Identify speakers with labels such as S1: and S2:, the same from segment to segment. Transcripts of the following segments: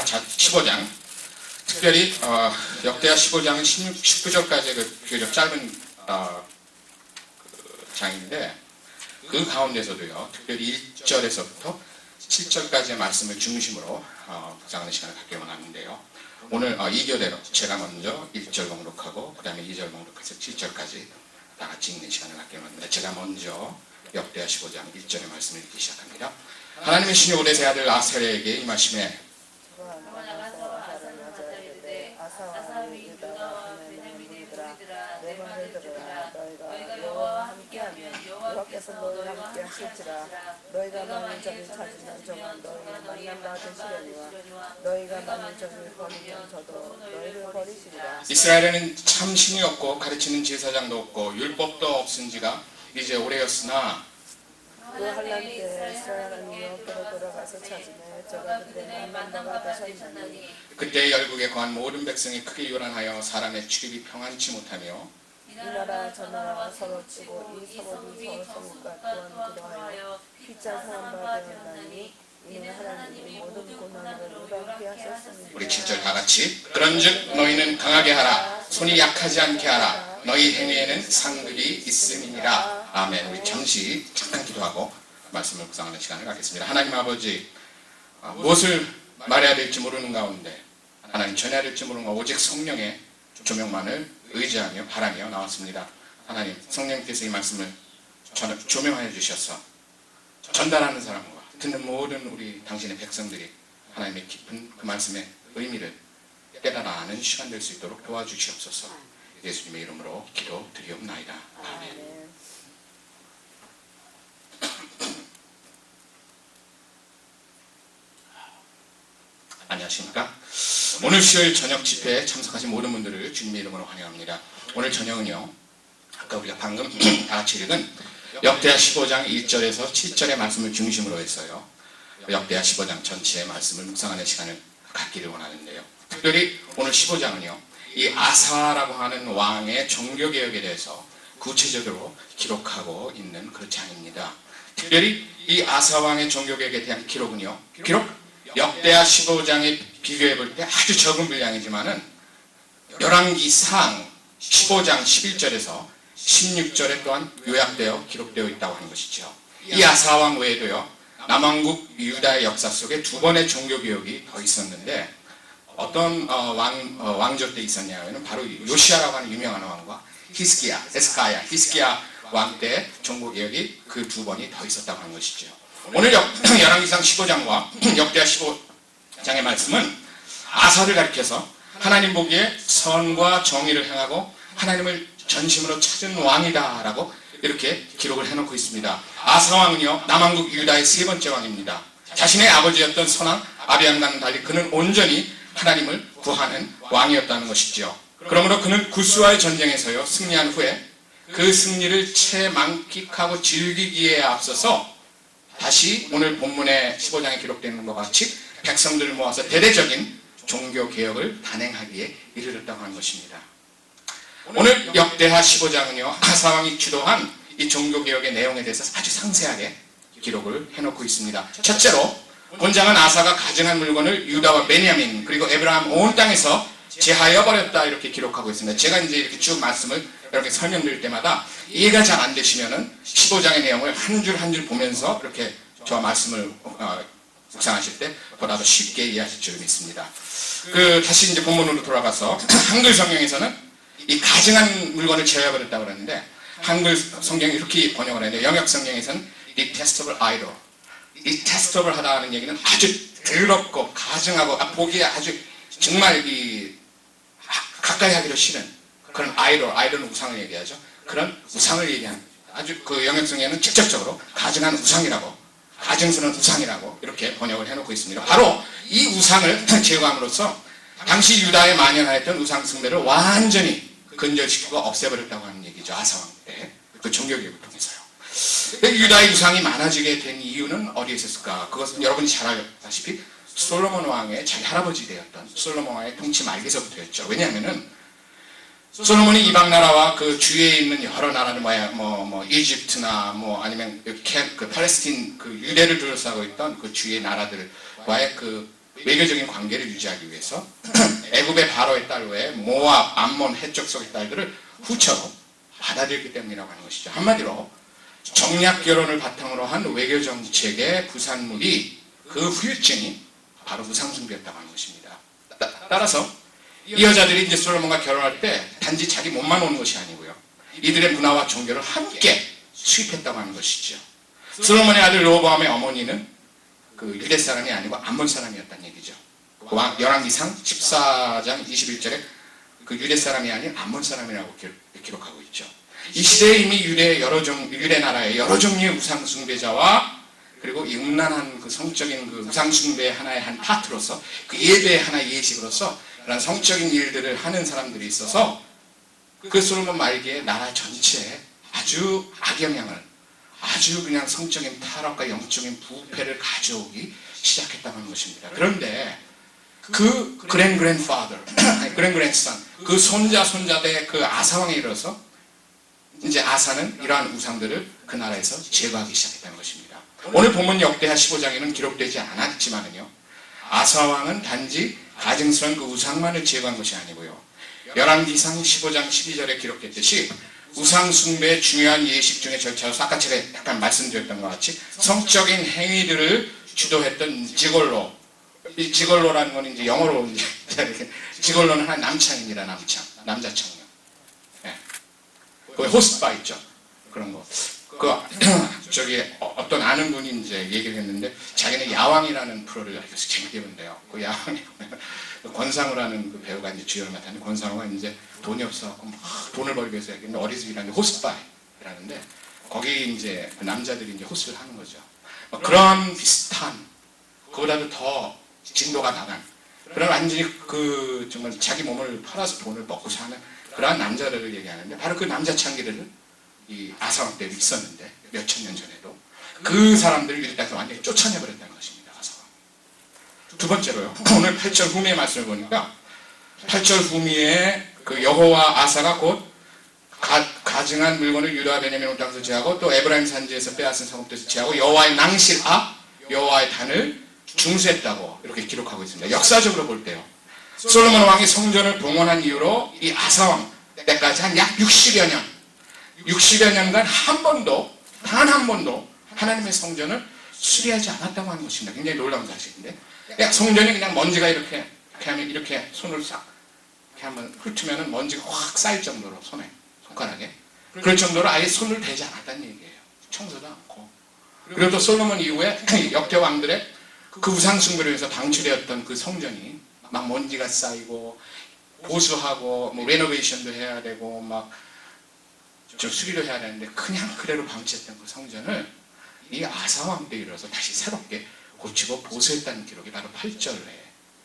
S1: 15장, 특별히 역대하 15장은 19절까지의 그 비교적 짧은 장인데, 그 가운데서도요, 특별히 1절에서부터 7절까지의 말씀을 중심으로 묵상하는 시간을 갖기 원하는데요. 오늘 2교대로 제가 먼저 1절 봉독하고 그 다음에 2절 봉독해서 7절까지 다 같이 읽는 시간을 갖기 원합니다. 제가 먼저 역대하 15장 1절의 말씀을 읽기 시작합니다. 하나님의 신이 오레세 아들 아사랴에게 임하심에
S2: 아사와 유다와 베냐민의 무리들아 내 말을 들으라. 너희가 여호와와 함께하면 여호와께서 너희와 함께 하실지라. 너희가 많은 점을 찾으면 저가 너희의 만난 바 되시려니와 너희가 많은 점을 버리면 저도 너희를 버리시리라.
S1: 이스라엘에는 참 신이 없고 가르치는 제사장도 없고 율법도 없은지가 이제 오래였으나
S2: 그 한란 때 이스라엘 하나님 여호와께로 돌아가서 찾으매 저가 그때 만난 바가 되셨나니
S1: 그때 열국에 거한 모든 백성이 크게 요란하여 사람의 출입이 평안치 못하며
S2: 이 나라 저 나라가 서로 치고 이 성읍이 서로 성읍과 또한 그러하여 피자 사람 바 되었나니 이는 하나님이 모든 고난을 무겁게 하셨습니다.
S1: 우리 7절 다 같이 그런즉 너희는 강하게 하라 손이 약하지 않게 하라 너희 행위에는 상급이 있음이니라. 아멘. 우리 잠시 잠깐 기도하고 말씀을 묵상하는 시간을 갖겠습니다. 하나님 아버지, 무엇을 말해야 될지 모르는 가운데 하나님 전해야 될지 모르는 가운데 오직 성령의 조명만을 의지하며 바라며 나왔습니다. 하나님 성령께서 이 말씀을 조명하여 주셔서 전달하는 사람과 듣는 모든 우리 당신의 백성들이 하나님의 깊은 그 말씀의 의미를 깨달아 아는 시간 될 수 있도록 도와주시옵소서. 예수님의 이름으로 기도드리옵나이다. 아멘. 안녕하십니까? 오늘 수요일 저녁 집회에 참석하신 모든 분들을 주님의 이름으로 환영합니다. 오늘 저녁은요, 아까 우리가 방금 다 같이 읽은 역대하 15장 1절에서 7절의 말씀을 중심으로 해서요, 역대하 15장 전체의 말씀을 묵상하는 시간을 갖기를 원하는데요. 특별히 오늘 15장은요, 이 아사라고 하는 왕의 종교개혁에 대해서 구체적으로 기록하고 있는 그 장입니다. 특별히 이 아사 왕의 종교개혁에 대한 기록은요, 비록 역대하 15장에 비교해 볼 때 아주 적은 분량이지만은 열왕기상 15장 11절에서 16절에 또한 요약되어 기록되어 있다고 하는 것이죠. 이 아사 왕 외에도요, 남왕국 유다의 역사 속에 두 번의 종교개혁이 더 있었는데 어떤 왕조 때 있었냐면 바로 요시아라고 하는 유명한 왕과 히스기야 왕 때 종교개혁이 그 두 번이 더 있었다고 하는 것이죠. 오늘 열왕기상 15장과 역대하 15장의 말씀은 아사를 가리켜서 하나님 보기에 선과 정의를 행하고 하나님을 전심으로 찾은 왕이다라고 이렇게 기록을 해놓고 있습니다. 아사 왕은요, 남왕국 유다의 세 번째 왕입니다. 자신의 아버지였던 선왕 아비암과는 달리 그는 온전히 하나님을 구하는 왕이었다는 것이죠. 그러므로 그는 구스와의 전쟁에서요, 승리한 후에 그 승리를 채 만끽하고 즐기기에 앞서서 다시 오늘 본문의 15장에 기록되는 것과 같이 백성들을 모아서 대대적인 종교개혁을 단행하기에 이르렀다고 하는 것입니다. 오늘 역대하 15장은요, 아사 왕이 주도한 이 종교개혁의 내용에 대해서 아주 상세하게 기록을 해놓고 있습니다. 첫째로 본장은 아사가 가증한 물건을 유다와 베냐민 그리고 에브라함 온 땅에서 제하여 버렸다 이렇게 기록하고 있습니다. 제가 이제 이렇게 쭉 말씀을 이렇게 설명드릴 때마다 이해가 잘 안 되시면은 15장의 내용을 한 줄 한 줄 보면서 이렇게 저와 말씀을 묵상하실 때 보다 더 쉽게 이해하실 줄 믿습니다. 다시 이제 본문으로 돌아가서 한글 성경에서는 이 가증한 물건을 제하여 버렸다고 그러는데 한글 성경이 이렇게 번역을 했는데 영역 성경에서는 detestable idol, detestable 하다는 얘기는 아주 더럽고 가증하고 보기에 아주 정말 가까이 하기도 싫은 그런 아이돌은 우상을 얘기하죠. 그런 우상을 얘기하는 아주 그 영역성에는 직접적으로 가증한 우상이라고, 가증스러운 우상이라고 이렇게 번역을 해놓고 있습니다. 바로 이 우상을 제거함으로써 당시 유다에 만연하였던 우상 숭배를 완전히 근절시키고 없애버렸다고 하는 얘기죠. 아사 왕 때 그 종교개혁을 통해서요. 유다의 우상이 많아지게 된 이유는 어디에 있었을까? 그것은 여러분이 잘 알다시피 솔로몬 왕의 자기 할아버지 되었던 솔로몬 왕의 통치 말기서부터였죠. 왜냐하면은 솔로몬이 이방 나라와 그 주위에 있는 여러 나라는 이집트나 아니면 그 팔레스틴 그 유대를 둘러싸고 있던 그 주위의 나라들과의 그 외교적인 관계를 유지하기 위해서 애굽의 바로의 딸 외에 모압, 암몬, 해적 속의 딸들을 후처로 받아들였기 때문이라고 하는 것이죠. 한마디로 정략 결혼을 바탕으로 한 외교 정책의 부산물이 그 후유증이 바로 우상숭배였다고 하는 것입니다. 따라서 이 여자들이 이제 솔로몬과 결혼할 때 단지 자기 몸만 오는 것이 아니고요. 이들의 문화와 종교를 함께 수입했다고 하는 것이죠. 솔로몬의 아들 르호보암의 어머니는 그 유대 사람이 아니고 암몬 사람이었다는 얘기죠. 열왕기상 14장 21절에 그 유대 사람이 아닌 암몬 사람이라고 기록하고 있죠. 이 시대에 이미 유대 나라의 여러 종류의 우상 숭배자와 그리고 이 음란한 그 성적인 그 우상 숭배의 하나의 한 파트로서 그 예배의 하나의 예식으로서 그런 성적인 일들을 하는 사람들이 있어서 그 솔로몬 말기에 나라 전체에 아주 악영향을 아주 그냥 성적인 타락과 영적인 부패를 가져오기 시작했다는 것입니다. 그런데 그 그랜그랜선, 그 손자대 그 아사왕에 이르러서 이제 아사는 이러한 우상들을 그 나라에서 제거하기 시작했다는 것입니다. 오늘 본문 역대하 15장에는 기록되지 않았지만은요, 아사왕은 단지 가증스러운 그 우상만을 제거한 것이 아니고요, 열왕기상 15장 12절에 기록했듯이 우상 숭배의 중요한 예식 중에 절차로서 아까 제가 약간 말씀드렸던 것 같이 성적인 행위들을 주도했던 지골로, 이 지골로라는 건 이제 영어로 이제 지골로는 하나 남창입니다. 남자 청년. 네. 그 호스바 있죠. 그런 거. 저기 어떤 아는 분이 이제 얘기를 했는데 자기는 야왕이라는 프로를 알려서 재밌게 본대요. 그 야왕이 권상우라는 그 배우가 이제 주연을 맡았는데 권상우가 이제 돈이 없어갖고 돈을 벌기 위해서 얘기했는데 어리석이라는 호스바이라는데 거기 이제 그 남자들이 이제 호스를 하는 거죠. 그런 비슷한 그보다도 더 진도가 나간 그런 완전히 그 정말 자기 몸을 팔아서 돈을 먹고 사는 그러한 남자들을 얘기하는데 바로 그 남자 창기들을 이 아사왕 때도 있었는데 몇천 년 전에도 그 사람들을 유대 땅에서 완전히 쫓아내버렸다는 것입니다. 아사왕. 두 번째로요. 오늘 8절 후미의 말씀을 보니까 8절 후미에 그 여호와 아사가 곧 가증한 물건을 유다와 베냐민 온 땅에서 제하고 또 에브라임 산지에서 빼앗은 성읍들에서 제하고 여호와의 낭실 여호와의 단을 중수했다고 이렇게 기록하고 있습니다. 역사적으로 볼 때요. 솔로몬 왕이 성전을 봉헌한 이후로 이 아사왕 때까지 한 약 60여 년간 단 한 번도 하나님의 성전을 수리하지 않았다고 하는 것입니다. 굉장히 놀라운 사실인데 성전이 그냥 먼지가 이렇게 하면 이렇게 손을 싹 이렇게 한번 훑으면 먼지가 확 쌓일 정도로 손가락에 그럴 정도로 아예 손을 대지 않았다는 얘기예요. 청소도 않고. 그리고 또 솔로몬 이후에 역대 왕들의 그 우상 숭배로 해서 방치되었던 그 성전이 막 먼지가 쌓이고 보수하고 뭐 레노베이션도 해야 되고 막 저 수리도 해야 되는데 그냥 그대로 방치했던 그 성전을 이 아사왕 때 이르러서 다시 새롭게 고치고 보수했다는 기록이 바로 8절에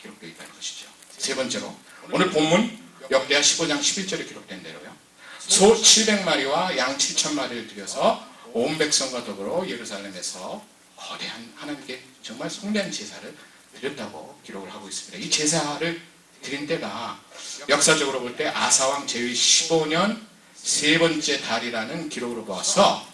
S1: 기록되어 있다는 것이죠. 세 번째로 오늘 본문 역대하 15장 11절에 기록된 대로요. 소 700마리와 양 7,000마리를 들여서 온 백성과 더불어 예루살렘에서 거대한 하나님께 정말 성대한 제사를 드렸다고 기록을 하고 있습니다. 이 제사를 드린 때가 역사적으로 볼 때 아사왕 제위 15년 세 번째 달이라는 기록으로 보아서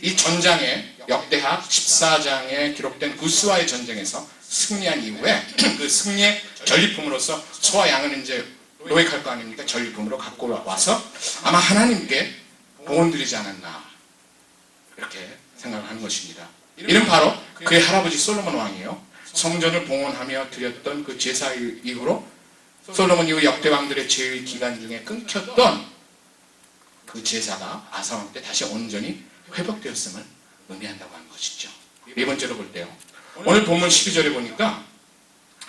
S1: 이 전장에 역대하 14장에 기록된 구스와의 전쟁에서 승리한 이후에 그 승리의 전리품으로서 소와 양은 이제 노획할 거 아닙니까? 전리품으로 갖고 와서 아마 하나님께 봉헌드리지 않았나 이렇게 생각을 하는 것입니다. 이는 바로 그의 할아버지 솔로몬 왕이요. 성전을 봉헌하며 드렸던 그 제사 이후로 솔로몬 이후 역대 왕들의 제위 기간 중에 끊겼던 그 제사가 아사왕 때 다시 온전히 회복되었음을 의미한다고 하는 것이죠. 네 번째로 볼 때요. 오늘 본문 12절에 보니까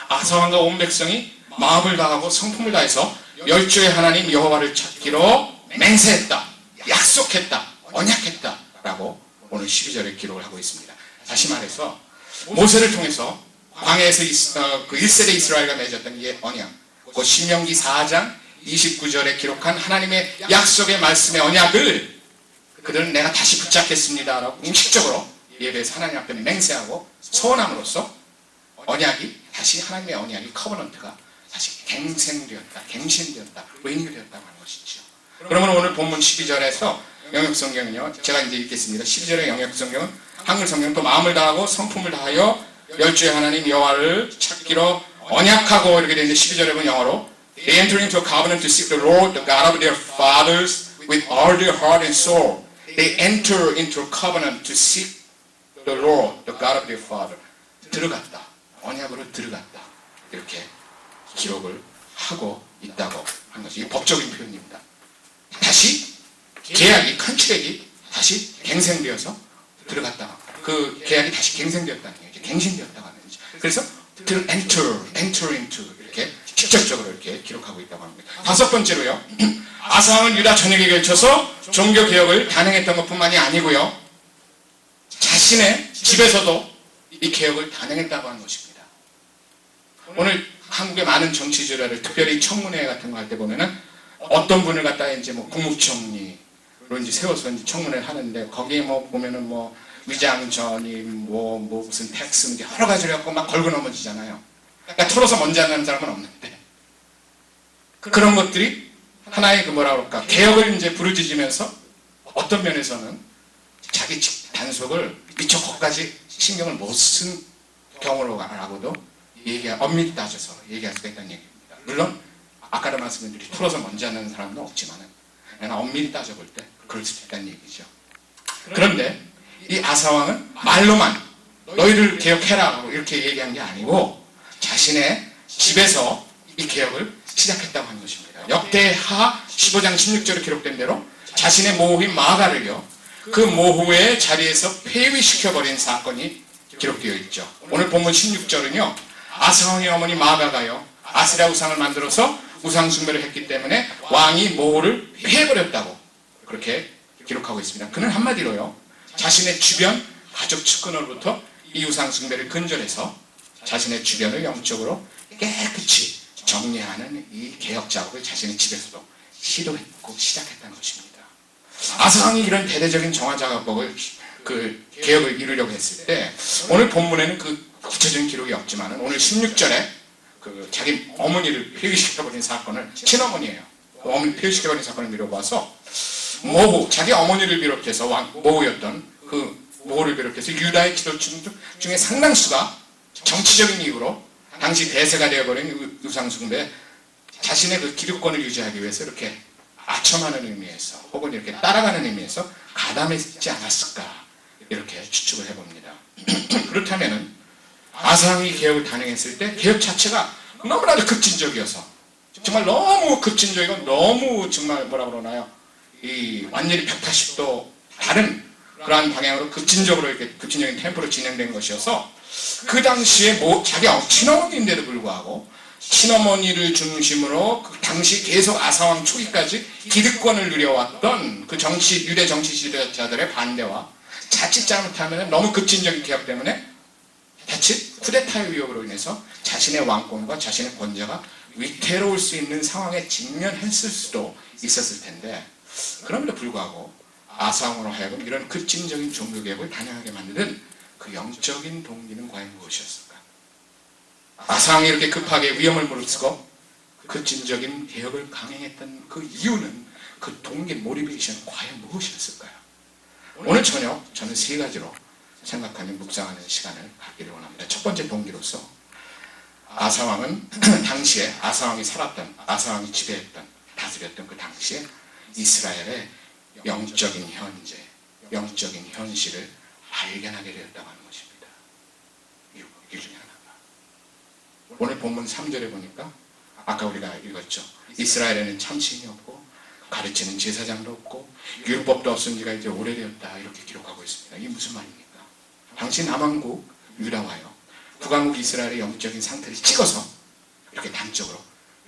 S1: 아사왕과 온 백성이 마음을 다하고 성품을 다해서 열조의 하나님 여호와를 찾기로 맹세했다, 약속했다, 언약했다 라고 오늘 12절에 기록을 하고 있습니다. 다시 말해서 모세를 통해서 광야에서 그 1세대 이스라엘과 맺었던 이 언약, 그 신명기 4장 29절에 기록한 하나님의 약속의 말씀의 언약을 그들은 내가 다시 붙잡겠습니다 라고 공식적으로 예배에서 하나님 앞에 맹세하고 소원함으로써 언약이 다시 하나님의 언약이 커버넌트가 다시 갱신되었다, 리뉴되었다고 하는 것이죠. 그러면 오늘 본문 12절에서 영역성경은요, 제가 이제 읽겠습니다. 12절의 영역성경은 한글 성경은 또 마음을 다하고 성품을 다하여 열주의 하나님 여호와를 찾기로 언약하고 이렇게 되는데 12절에 보면 영어로 They enter into a covenant to seek the Lord, the God of their fathers with all their heart and soul. They enter into a covenant to seek the Lord, the God of their father. 들어갔다. 언약으로 들어갔다. 이렇게 기록을 하고 있다고 한 것이 법적인 표현입니다. 다시 계약이 컨트랙이 다시 갱생되어서 들어갔다. 그 계약이 다시 갱생되었다는 얘기죠. 갱신되었다고 하는 거죠. 그래서 enter into 이렇게 직접적으로 이렇게 기록하고 있다고 합니다. 다섯 번째로요. 아사왕은 유다 전역에 걸쳐서 종교 개혁을 단행했던 것뿐만이 아니고요. 자신의 집에서도 이 개혁을 단행했다고 하는 것입니다. 오늘 한국의 많은 정치지라를 특별히 청문회 같은 거 할 때 보면은 어떤 분을 갖다가 이제 뭐 국무총리로 이제 세워서 이제 청문회를 하는데 거기에 뭐 보면은 뭐 위장 전임 뭐 무슨 텍스 이제 여러 가지를 갖고 막 걸고 넘어지잖아요. 그러니까 털어서 먼지 안 나는 사람은 없는데 그런 것들이 하나의 그 뭐라 그럴까 개혁을 이제 부르짖으면서 어떤 면에서는 자기 단속을 미처 거기까지 신경을 못 쓴 경우라고도 엄밀히 따져서 얘기할 수가 있다는 얘기입니다. 물론 아까도 말씀드린 털어서 먼지 안 나는 사람은 없지만은 그러나 엄밀히 따져볼 때 그럴 수도 있다는 얘기죠. 그런데 이 아사왕은 말로만 너희를 개혁해라 이렇게 얘기한 게 아니고 자신의 집에서 이 개혁을 시작했다고 하는 것입니다. 역대하 15장 16절에 기록된 대로 자신의 모후인 마아가를요 그 모후의 자리에서 폐위시켜버린 사건이 기록되어 있죠. 오늘 본문 16절은요 아사왕의 어머니 마아가가요 아세라 우상을 만들어서 우상 숭배를 했기 때문에 왕이 모후를 폐해버렸다고 그렇게 기록하고 있습니다. 그는 한마디로요 자신의 주변 가족 측근으로부터 이 우상 숭배를 근절해서 자신의 주변을 영적으로 깨끗이 정리하는 이 개혁 작업을 자신의 집에서도 시도했고 시작했다는 것입니다. 아사왕이 이런 대대적인 정화 작업을 그 개혁을 이루려고 했을 때 오늘 본문에는 그 구체적인 기록이 없지만 오늘 16절에 그 자기 어머니를 폐위시켜버린 사건을 친어머니예요. 어머니 폐위시켜버린 사건을 미뤄봐서 모후 자기 어머니를 비롯해서 모후였던 그 모후를 비롯해서 유다의 지도층 중에 상당수가 정치적인 이유로 당시 대세가 되어버린 우상숭배 자신의 그 기득권을 유지하기 위해서 이렇게 아첨하는 의미에서 혹은 이렇게 따라가는 의미에서 가담했지 않았을까 이렇게 추측을 해봅니다. 그렇다면은 아사왕이 개혁을 단행했을 때 개혁 자체가 너무나도 급진적이어서 정말 너무 급진적이고 너무 정말 뭐라 그러나요? 이 완전히 180도 다른 그러한 방향으로 급진적으로 이렇게 급진적인 템포로 진행된 것이어서 그 당시에 자기 친어머니인데도 불구하고 친어머니를 중심으로 그 당시 계속 아사왕 초기까지 기득권을 누려왔던 그 유대 정치 지도자들의 반대와 자칫 잘못하면 너무 급진적인 개혁 때문에 자칫 쿠데타의 위협으로 인해서 자신의 왕권과 자신의 권좌가 위태로울 수 있는 상황에 직면했을 수도 있었을 텐데 그럼에도 불구하고 아사왕으로 하여금 이런 급진적인 종교개혁을 단행하게 만드는 그 영적인 동기는 과연 무엇이었을까? 아사왕이 이렇게 급하게 위험을 무릅쓰고 급진적인 개혁을 강행했던 그 이유는 그 동기 모티베이션 과연 무엇이었을까요? 오늘 저녁 저는 세 가지로 생각하는 묵상하는 시간을 갖기를 원합니다. 첫 번째 동기로서 아사왕은 당시에 아사왕이 살았던 아사왕이 지배했던 다스렸던 그 당시에 이스라엘의 영적인 현재, 영적인 현실을 발견하게 되었다고 하는 것입니다. 이 중에 하나가. 오늘 본문 3절에 보니까 아까 우리가 읽었죠. 이스라엘에는 참신이 없고 가르치는 제사장도 없고 율법도 없은 지가 이제 오래되었다 이렇게 기록하고 있습니다. 이게 무슨 말입니까? 당시 남왕국 유다와요 북왕국 이스라엘의 영적인 상태를 찍어서 이렇게 단적으로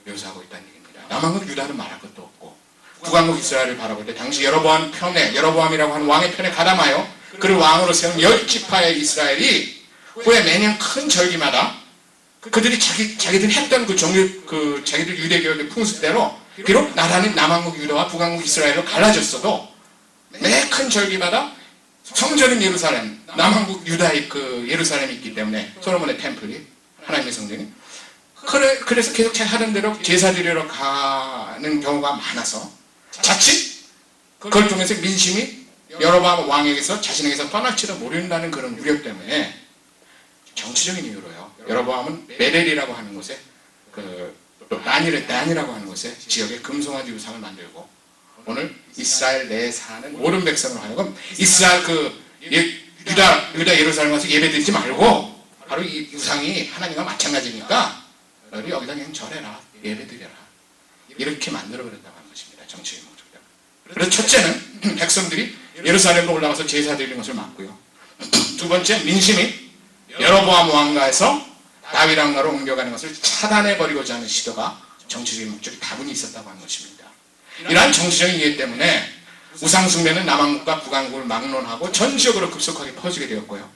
S1: 묘사하고 있다는 얘기입니다. 남왕국 유다는 말할 것도 없고 북왕국 이스라엘을 바라볼 때 당시 여로보암 편에 여로보암이라고 하는 왕의 편에 가담하여 그를 왕으로 세운 10지파의 이스라엘이 후에 매년 큰 절기마다 그들이 자기들이 했던 자기들 유대 교육의 풍습대로 비록 나라는 남왕국 유다와 북왕국 이스라엘로 갈라졌어도 매 큰 절기마다 성전인 예루살렘, 남왕국 유다의 그 예루살렘이 있기 때문에 솔로몬의 템플이 하나님의 성전이 그래서 계속 하던 대로 제사 드리러 가는 경우가 많아서 자칫 그걸 통해서 민심이 여로보암 왕에게서 자신에게서 떠날지도 모른다는 그런 우려 때문에 정치적인 이유로요. 여로보암은 베델이라고 하는 곳에 또 단이라고 하는 곳에 지역에 금송아지 우상을 만들고 오늘 이스라엘 내에 사는 모든 백성을 하여금 이스라엘 유다 예루살렘 와서 예배드리지 말고 바로 이 우상이 하나님과 마찬가지니까 너희 여기다 그냥 절해라, 예배드려라, 이렇게 만들어버렸다고 하는 것입니다. 정치적인 목적이다. 그래서 첫째는 백성들이 예루살렘으로 올라가서 제사 드리는 것을 막고요. 두 번째, 민심이 여로보암 왕가에서 다윗 왕가로 옮겨가는 것을 차단해버리고자 하는 시도가 정치적인 목적이 다분히 있었다고 하는 것입니다. 이러한 정치적인 이해 때문에 우상숭배는 남한국과 북한국을 막론하고 전 지역으로 급속하게 퍼지게 되었고요.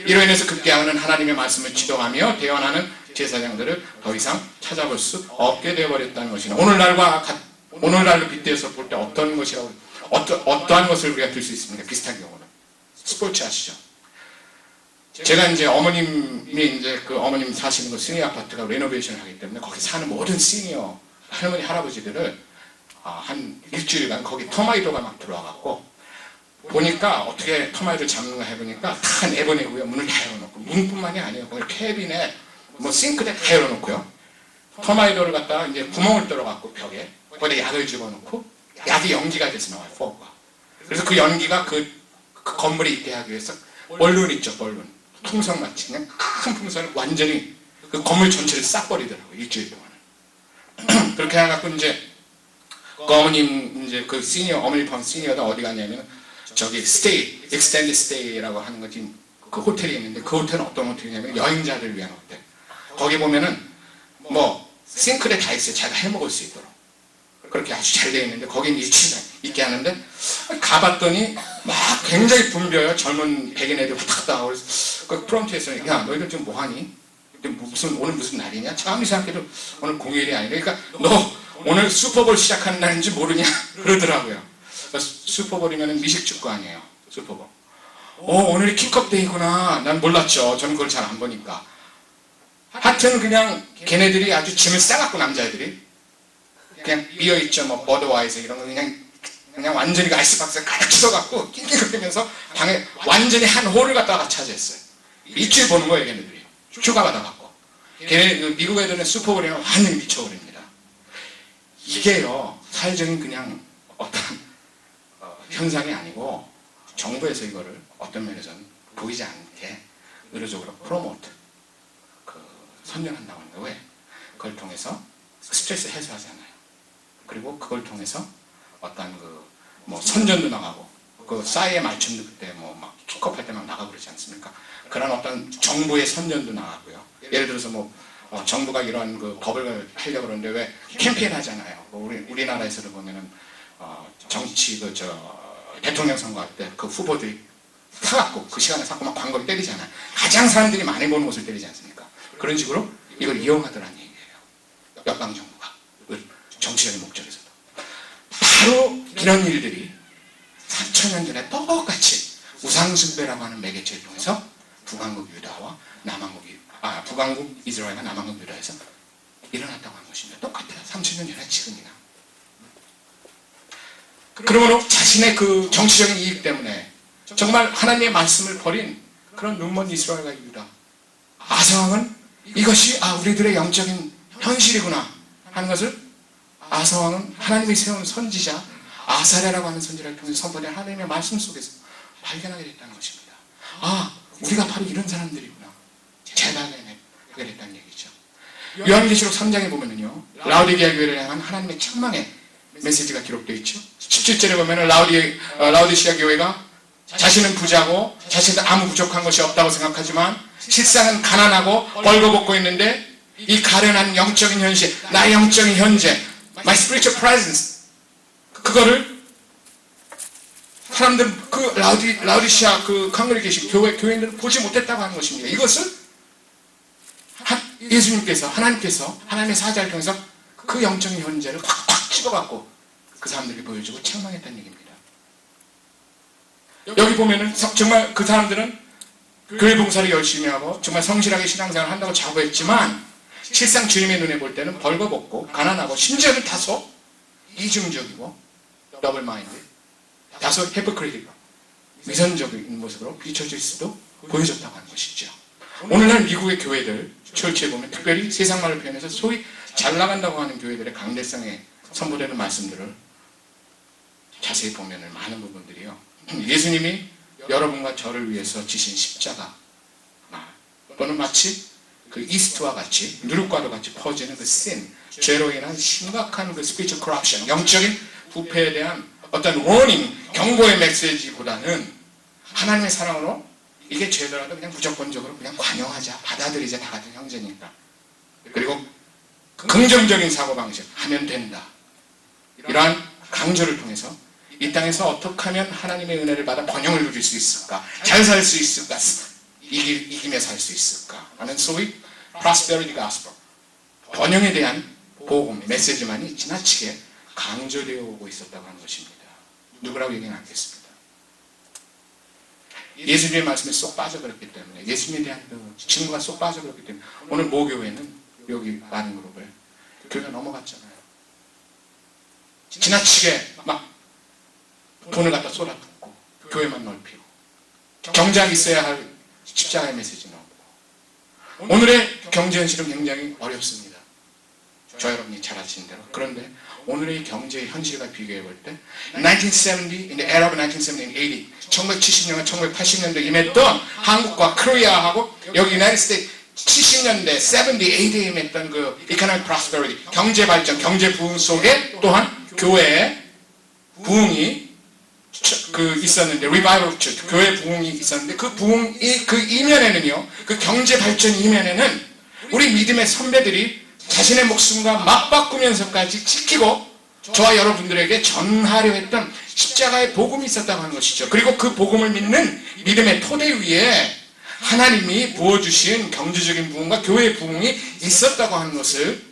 S1: 이로 인해서 급기야는 하나님의 말씀을 지도하며 대언하는 제사장들을 더 이상 찾아볼 수 없게 되어버렸다는 것이나 오늘날로 빗대어서 볼 때 어떤 것이라고 어떠한 것을 우리가 들 수 있습니까? 비슷한 경우는 스포츠 아시죠? 제가 이제 어머님이 이제 그 어머님 사시는 그 시니어 아파트가 레노베이션을 하기 때문에 거기 사는 모든 시니어 할머니 할아버지들을 한 일주일간 거기 터마이도가 막 들어와갖고 보니까 어떻게 터마이도를 잡는가 해보니까 다 내보내고요. 문을 다 열어놓고 문뿐만이 아니에요. 거기 캐비넷 뭐 싱크대 다 열어놓고요. 터마이도를 갖다가 이제 구멍을 뚫어갖고 벽에 거기다 약을 집어넣고 약이 연기가 돼서 나와요. 포가. 그래서 그 연기가 그 건물에 있게 하기 위해서 벌룬 있죠. 벌룬. 풍선같이 그냥 큰 풍선을 완전히 그 건물 전체를 싹 버리더라고요. 일주일 동안은. 그렇게 해갖고 이제 그 어머님 이제 그 시니어 어머니 방 시니어가 어디 갔냐면 저기 스테이 익스텐드 스테이라고 하는 거지 그 호텔이 있는데 그 호텔은 어떤 호텔이냐면 여행자를 위한 호텔. 거기 보면은 뭐 싱크대 다 있어요. 자기가 해 먹을 수 있도록 그렇게 아주 잘 되어 있는데 거기 일주일 있게 하는데 가봤더니 막 굉장히 붐벼요. 젊은 백인 애들 왔다 갔다 하고 그 프런트에서 야 너희들 지금 뭐하니? 오늘 무슨 날이냐? 참 이상하게도 오늘 공휴일이 아니라 그러니까 너 오늘 슈퍼볼 시작하는 날인지 모르냐? 그러더라고요. 슈퍼볼이면 미식축구 아니에요. 슈퍼볼. 오늘이 킥업데이구나. 난 몰랐죠. 저는 그걸 잘 안 보니까. 하여튼 그냥 걔네들이 아주 짐을 싸갖고 남자애들이 그냥 비어있죠. 뭐 버드와이저 이런 거 그냥 완전히 아이스박스에 가득 쳐갖고 낑낑거리면서 방에 완전히 한 홀을 갖다가 차지했어요. 일주일 보는 거예요. 걔네들이. 휴가 받아갖고. 걔네 미국 애들은 슈퍼볼이면 완전히 미쳐버립니다. 이게요. 사회적인 그냥 어떤 현상이 아니고 정부에서 이거를 어떤 면에서는 보이지 않게 의료적으로 프로모트 선전한다고 합니다. 왜? 그걸 통해서 스트레스 해소하잖아요. 그리고 그걸 통해서 어떤 뭐 선전도 나가고 그 싸이의 말춤도 그때 뭐 막 킥업할 때 막 나가고 그러지 않습니까? 그런 어떤 정부의 선전도 나가고요. 예를 들어서 뭐 정부가 이런 그 법을 하려고 그러는데 왜 캠페인 하잖아요. 우리나라에서도 보면은 정치 대통령 선거할 때 그 후보들이 사갖고 그 시간에 사고 막 광고를 때리잖아요. 가장 사람들이 많이 보는 곳을 때리지 않습니까? 그런 식으로 이걸 이용하더라는 얘기예요. 역당 정부가 정치적인 목적에서도 바로 이런 일들이 3,000년 전에 똑같이 우상숭배라고 하는 매개체를 통해서 북왕국 유다와 북왕국 이스라엘과 남왕국 유다에서 일어났다고 하는 것입니다. 똑같아요. 3,000년 전에 지금이나. 그러므로 자신의 그 정치적인 이익 때문에 정말 하나님의 말씀을 버린 그런 눈먼 이스라엘과 유다. 아사왕은 이것이 우리들의 영적인 현실이구나 하는 것을 아사왕은 하나님이 세운 선지자 아사랴라고 하는 선지자를 통해서 선포된 하나님의 말씀 속에서 발견하게 됐다는 것입니다. 우리가 바로 이런 사람들이구나. 재발견하게 됐다는 얘기죠. 요한계시록 3장에 보면은요, 라우디게아 교회를 향한 하나님의 책망의 메시지가 기록되어 있죠. 17절에 보면은 라우디시아 교회가 자신은 부자고 자신은 아무 부족한 것이 없다고 생각하지만 실상은 가난하고 벌거벗고 있는데 이 가련한 영적인 현실, 나의 영적인 현재, my spiritual presence, 그거를 사람들은 그 라우디시아 그 컨그리게이션 교회인들은 보지 못했다고 하는 것입니다. 이것을 예수님께서 하나님의 사자를 통해서 그 영적인 현재를 꽉꽉 집어갖고 그 사람들에게 보여주고 책망했다는 얘기입니다. 여기 보면은 정말 그 사람들은 교회 봉사를 열심히 하고 정말 성실하게 신앙생활을 한다고 자부했지만 실상 주님의 눈에 볼 때는 벌거벗고 가난하고 심지어는 다소 이중적이고 더블 마인드, 다소 헤포크리틱, 위선적인 모습으로 비춰질 수도 보여졌다고 하는 것이죠. 오늘날 미국의 교회들, 철치에 보면 특별히 세상말을 표현해서 소위 잘 나간다고 하는 교회들의 강대성에 선포되는 말씀들을 자세히 보면 많은 부분들이요. 예수님이 여러분과 저를 위해서 지신 십자가 또는 마치 그 이스트와 같이 누룩과도 같이 퍼지는 그 sin, 죄로 인한 심각한 그 spiritual corruption, 영적인 부패에 대한 어떤 warning, 경고의 메시지보다는 하나님의 사랑으로 이게 죄더라도 그냥 무조건적으로 그냥 관용하자, 받아들이자, 다 같은 형제니까. 그리고 긍정적인 사고방식 하면 된다. 이러한 강조를 통해서 이 땅에서 어떻게 하면 하나님의 은혜를 받아 번영을 누릴 수 있을까, 잘 살 수 있을까, 이기며 살 수 있을까 하는 소위 prosperity gospel, 번영에 대한 복음, 메시지만이 지나치게 강조되어 오고 있었다고 하는 것입니다. 누구라고 얘기는 않겠습니다. 예수님의 말씀에 쏙 빠져버렸기 때문에, 예수님에 대한 그 친구가 쏙 빠져버렸기 때문에 오늘 모교회는 여기 많은 그룹을 교회가 넘어갔잖아요. 지나치게 막 돈을 갖다 쏟아붓고 교회만 넓히고 경작이 있어야 할 십자가의 메시지는 없고, 오늘의 경제 현실은 굉장히 어렵습니다. 저 여러분이 잘 아시는 대로. 그런데 오늘의 경제의 현실과 비교해 볼 때 1970, in the era of 1970, 80, 1970년과 1980년대 임했던 한국과 코리아하고 여기 유나이티드 스테이트 70년대, 70, 80에 임했던 그 economic prosperity, 경제 발전, 경제 부흥 속에 또한 교회의 부흥이 있었는데, revival church, 교회 부흥이 있었는데, 그 부흥이 그 이면에는요, 그 경제 발전 이면에는 우리 믿음의 선배들이 자신의 목숨과 맞바꾸면서까지 지키고 저와 여러분들에게 전하려 했던 십자가의 복음이 있었다고 하는 것이죠. 그리고 그 복음을 믿는 믿음의 토대 위에 하나님이 부어주신 경제적인 부흥과 교회의 부흥이 있었다고 하는 것을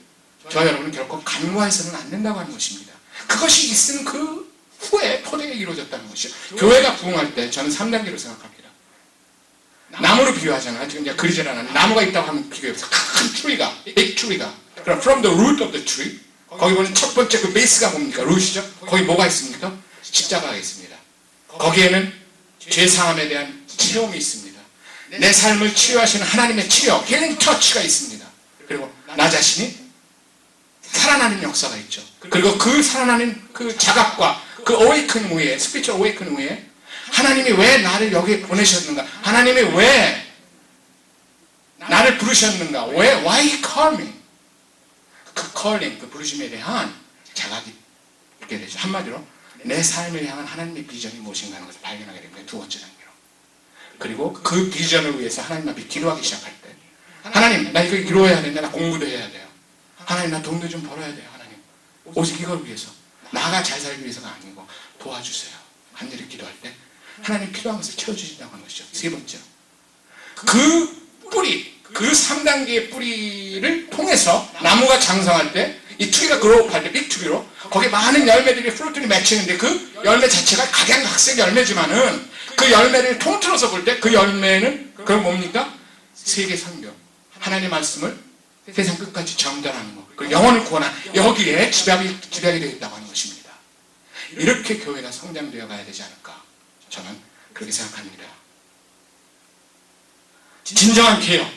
S1: 저와 여러분은 결코 간과해서는 안 된다고 하는 것입니다. 그것이 있은 그 후에 토대에 이루어졌다는 것이죠. 교회가 부흥할 때 저는 3단계로 생각합니다. 나무로 비유하잖아요. 지금 이제 그리질 않았는데 나무가 있다고 하면 비교해서 큰 트리가, big tree가, 그럼 from the root of the tree, 거기 보면 첫 번째 그 베이스가 뭡니까? 루트죠. 거기 뭐가 있습니까? 십자가가 있습니다. 거기에는 죄사함에 대한 치료움이 있습니다. 내 삶을 치유하시는 하나님의 치료, 힐링 터치가 있습니다. 그리고 나 자신이 살아나는 역사가 있죠. 그리고 그 살아나는 그 자각과 그 awaken 후에, spiritual awaken 후에 하나님이 왜 나를 여기에 보내셨는가? 하나님이 왜 나를 부르셨는가? why he called me? 그 calling, 그 부르심에 대한 자각이 있게 되죠. 한마디로 내 삶을 향한 하나님의 비전이 무엇인가 하는 것을 발견하게 됩니다. 두 번째 단계로. 그리고 그 비전을 위해서 하나님 앞에 기도하기 시작할 때, 하나님 나 이거 이루어야 되는데 나 공부도 해야 돼요. 하나님 나 돈도 좀 벌어야 돼요. 하나님 오직 이걸 위해서, 나가 잘 살기 위해서가 아니고 도와주세요. 간절히 기도할 때 하나님 필요한 것을 채워주신다고 하는 것이죠. 세 번째로 그 뿌리, 그 3단계의 뿌리를 통해서 나무가 장성할 때, 이 트리가 그로우할 때, 빅트리로 거기에 많은 열매들이 프루트를 맺히는데 그 열매 자체가 각양각색 열매지만은 그 열매를 통틀어서 볼 때 그 열매는 그럼 뭡니까? 세계 선교, 하나님의 말씀을 세상 끝까지 전달하는 것, 그리고 영혼을 구원한, 여기에 집약이 되어 있다고 하는 것입니다. 이렇게 교회가 성장되어 가야 되지 않을까, 저는 그렇게 생각합니다. 진정한 개혁,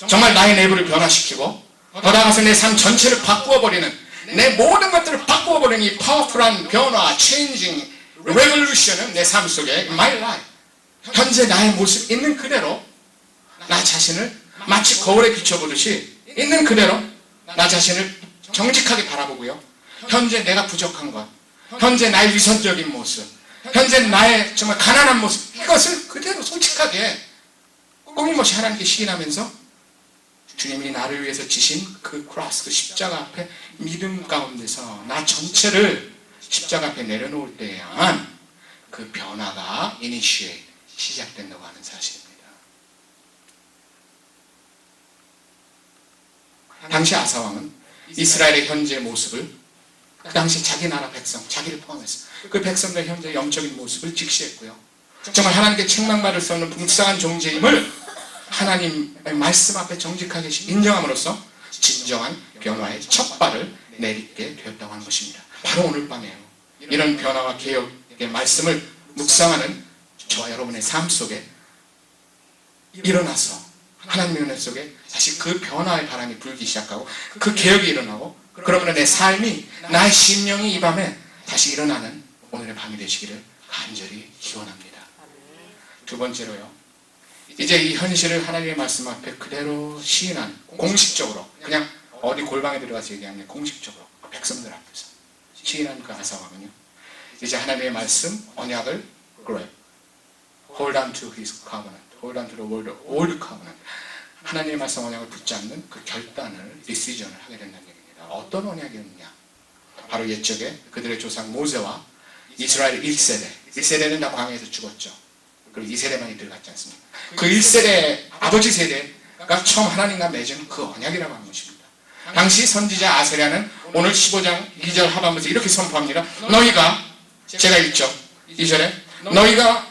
S1: 정말 나의 내부를 변화시키고 더 나아가서 내 삶 전체를 바꾸어버리는, 내 모든 것들을 바꾸어버리는 이 파워풀한 변화, changing, revolution은 내 삶 속에 my life, 현재 나의 모습 있는 그대로 나 자신을 마치 거울에 비춰보듯이 있는 그대로 나 자신을 정직하게 바라보고요, 현재 내가 부족한 것, 현재 나의 위선적인 모습, 현재 나의 정말 가난한 모습, 이것을 그대로 솔직하게 꾸밈없이 하나님께 시인하면서 주님이 나를 위해서 지신 그 크로스, 그 십자가 앞에 믿음 가운데서 나 전체를 십자가 앞에 내려놓을 때에야만 그 변화가 이니시에이트, 시작된다고 하는 사실입니다. 당시 아사왕은 이스라엘의 현재 모습을, 그 당시 자기 나라 백성, 자기를 포함해서 그 백성들의 현재 영적인 모습을 직시했고요, 정말 하나님께 책망받을 수 없는 불쌍한 존재임을 하나님의 말씀 앞에 정직하게 인정함으로써 진정한 변화의 첫 발을 내딛게 되었다고 하는 것입니다. 바로 오늘 밤에요, 이런 변화와 개혁의 말씀을 묵상하는 저와 여러분의 삶 속에 일어나서 하나님의 은혜 속에 다시 그 변화의 바람이 불기 시작하고 그 개혁이 일어나고, 그러면 내 삶이, 나의 심령이 이 밤에 다시 일어나는 오늘의 밤이 되시기를 간절히 기원합니다. 두 번째로요, 이제 이 현실을 하나님의 말씀 앞에 그대로 시인한, 공식적으로, 그냥 어디 골방에 들어가서 얘기하는 게 공식적으로 백성들 앞에서 시인한 그 아사왕은요, 이제 하나님의 말씀, 언약을 grab, hold on to his covenant, hold on to the word, old covenant, 하나님의 말씀 언약을 붙잡는 그 결단을, 디시전을 하게 된다는 얘기입니다. 어떤 언약이었느냐? 바로 옛적에 그들의 조상 모세와 이스라엘 1세대, 1세대는 다 광야에서 죽었죠. 그리고 2세대만이 들어갔지 않습니까? 그 1세대, 아버지 세대가 처음 하나님과 맺은 그 언약이라고 하는 것입니다. 당시 선지자 아세랴는 오늘 15장 2절 하반부에서 이렇게 선포합니다. 너희가, 제가 읽죠, 2절에 너희가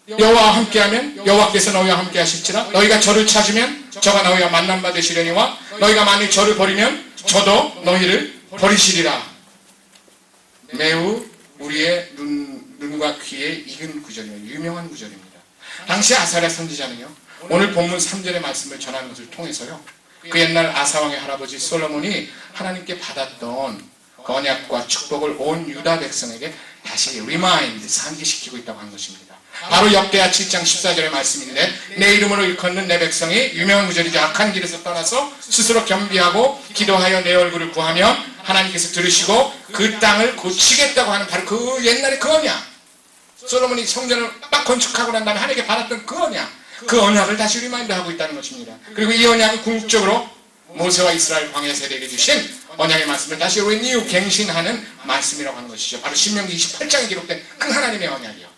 S1: 여호와와 함께하면 여호와께서 너희와 함께 하실지라. 너희가 저를 찾으면 저가 너희와 만난 바 되시려니와 너희가 만일 저를 버리면 저도 너희를 버리시리라. 매우 우리의 눈과 귀에 익은 구절입니다. 유명한 구절입니다. 당시 아사랴 선지자는요, 오늘 본문 3절의 말씀을 전하는 것을 통해서요, 그 옛날 아사왕의 할아버지 솔로몬이 하나님께 받았던 언약과 축복을 온 유다 백성에게 다시 리마인드, 상기시키고 있다고 하는 것입니다. 바로 역대하 7장 14절의 말씀인데, 내 이름으로 일컫는 내 백성이, 유명한 구절이죠, 악한 길에서 떠나서 스스로 겸비하고 기도하여 내 얼굴을 구하면 하나님께서 들으시고 그 땅을 고치겠다고 하는 바로 그 옛날의 그 언약, 솔로몬이 성전을 딱 건축하고 난 다음에 하나님께 받았던 그 언약, 그 언약을 다시 리마인드하고 있다는 것입니다. 그리고 이 언약은 궁극적으로 모세와 이스라엘 광야 세대에게 주신 언약의 말씀을 다시 리뉴, 갱신하는 말씀이라고 하는 것이죠. 바로 신명기 28장에 기록된 그 하나님의 언약이요.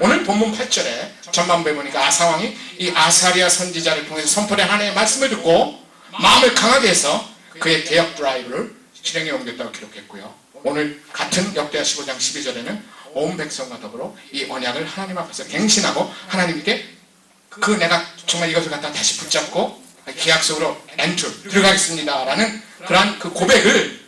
S1: 오늘 본문 8절에 전반부에 보니까 아사왕이 이 아사랴 선지자를 통해서 선포된 하나님의 말씀을 듣고 마음을 강하게 해서 그의 개혁 드라이브를 실행에 옮겼다고 기록했고요. 오늘 같은 역대하 15장 12절에는 온 백성과 더불어 이 언약을 하나님 앞에서 갱신하고 하나님께 그 내가 정말 이것을 갖다 다시 붙잡고 계약 속으로 들어가겠습니다 라는 그러한 그 고백을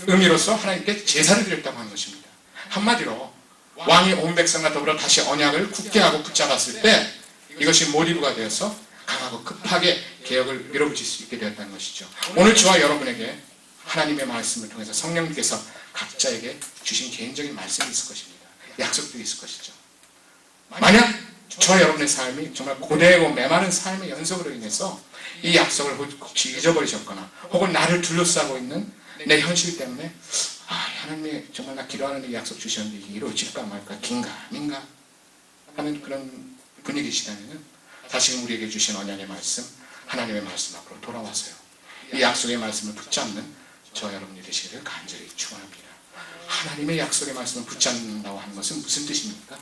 S1: 의미로서 하나님께 제사를 드렸다고 하는 것입니다. 한마디로 왕이 온 백성과 더불어 다시 언약을 굳게 하고 붙잡았을 때 이것이 모티브가 되어서 강하고 급하게 개혁을 밀어붙일 수 있게 되었다는 것이죠. 오늘 저와 여러분에게 하나님의 말씀을 통해서 성령님께서 각자에게 주신 개인적인 말씀이 있을 것입니다. 약속들이 있을 것이죠. 만약 저와 여러분의 삶이 정말 고되고 메마른 삶의 연속으로 인해서 이 약속을 혹시 잊어버리셨거나 혹은 나를 둘러싸고 있는 내 현실 때문에 하나님이 정말 나 기도하는 이 약속 주셨는데 이게 이루어질까 말까, 긴가 민가 하는 그런 분위기시다면 다시금 우리에게 주신 언약의 말씀, 하나님의 말씀 앞으로 돌아와서요, 이 약속의 말씀을 붙잡는 저와 여러분이 되시기를 간절히 축원합니다. 하나님의 약속의 말씀을 붙잡는다고 하는 것은 무슨 뜻입니까?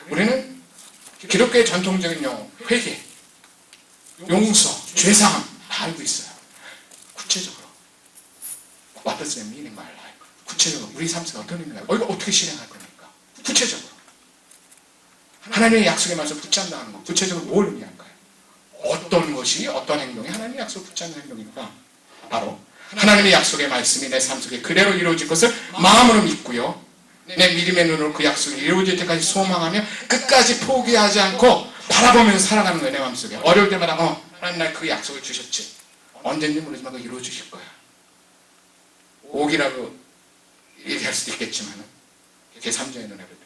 S1: 우리는 기독교의 전통적인 용어, 회개, 용서, 죄사함 다 알고 있어요. 구체적으로 What does that mean in my life? 구체적으로 우리 삶 속에 어떤 의미가, 이거 어떻게 실행할 겁니까? 구체적으로 하나님의 약속의 말씀 붙잡는다는 것, 구체적으로 뭘 의미할까요? 어떤 것이, 어떤 행동이 하나님의 약속을 붙잡는 행동입니까? 바로 하나님의 약속의 말씀이 내 삶 속에 그대로 이루어질 것을 마음으로 믿고요, 내 믿음의 눈으로 그 약속이 이루어질 때까지 소망하며 끝까지 포기하지 않고 바라보면서 살아가는 거예요. 내 마음속에 어려울 때마다 하나님 날 그 약속을 주셨지, 언젠지 모르지만 그거 이루어 주실 거야. 오기라고 얘기할 수도 있겠지만 제3자의 눈에 보면